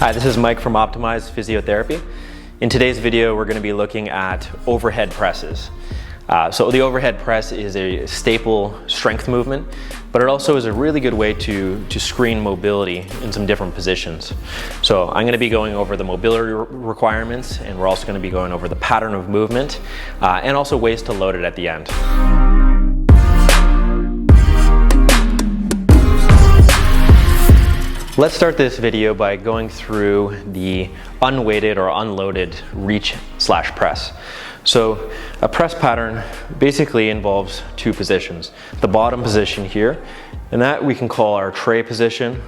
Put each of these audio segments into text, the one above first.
Hi, this is Mike from Optimize Physiotherapy. In today's video, we're going to be looking at overhead presses. So the overhead press is a staple strength movement, but it also is a really good way to screen mobility in some different positions. So I'm going to be going over the mobility requirements, and we're also going to be going over the pattern of movement, and also ways to load it at the end. Let's start this video by going through the unweighted or unloaded reach/press. So a press pattern basically involves two positions. The bottom position here, and that we can call our tray position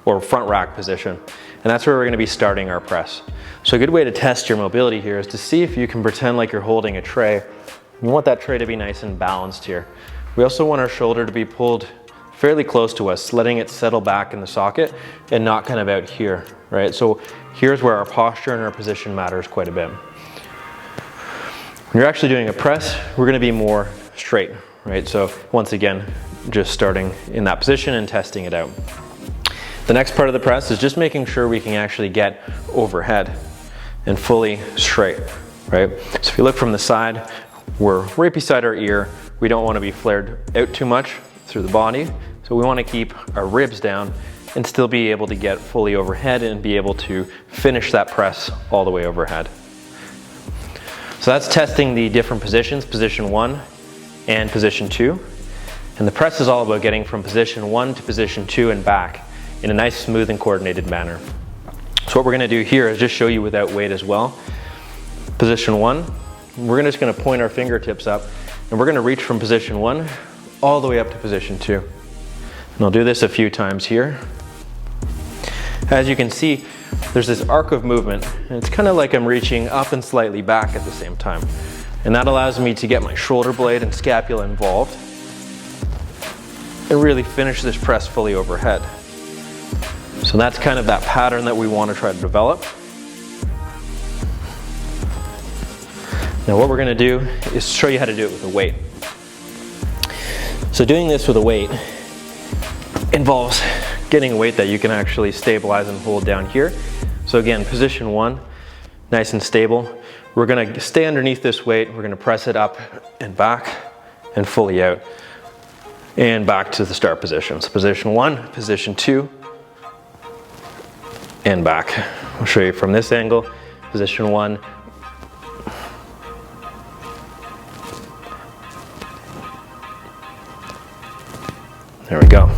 or front rack position. And that's where we're going to be starting our press. So a good way to test your mobility here is to see if you can pretend like you're holding a tray. You want that tray to be nice and balanced here. We also want our shoulder to be pulled fairly close to us, letting it settle back in the socket and not kind of out here, right? So here's where our posture and our position matters quite a bit. When you're actually doing a press, we're gonna be more straight, right? So once again, just starting in that position and testing it out. The next part of the press is just making sure we can actually get overhead and fully straight, right? So if you look from the side, we're right beside our ear. We don't wanna be flared out too much through the body. So we want to keep our ribs down and still be able to get fully overhead and be able to finish that press all the way overhead. So that's testing the different positions, position 1 and position 2. And the press is all about getting from position 1 to position 2 and back in a nice, smooth and coordinated manner. So what we're going to do here is just show you without weight as well. Position 1, we're just going to point our fingertips up and we're going to reach from position 1 all the way up to position 2. And I'll do this a few times here. As you can see, there's this arc of movement, and it's kind of like I'm reaching up and slightly back at the same time. And that allows me to get my shoulder blade and scapula involved and really finish this press fully overhead. So that's kind of that pattern that we want to try to develop. Now what we're going to do is show you how to do it with a weight. So doing this with a weight involves getting a weight that you can actually stabilize and hold down here. So again, position 1, nice and stable. We're going to stay underneath this weight. We're going to press it up and back and fully out and back to the start position. So position 1, position 2, and back. I'll show you from this angle. Position 1. There we go.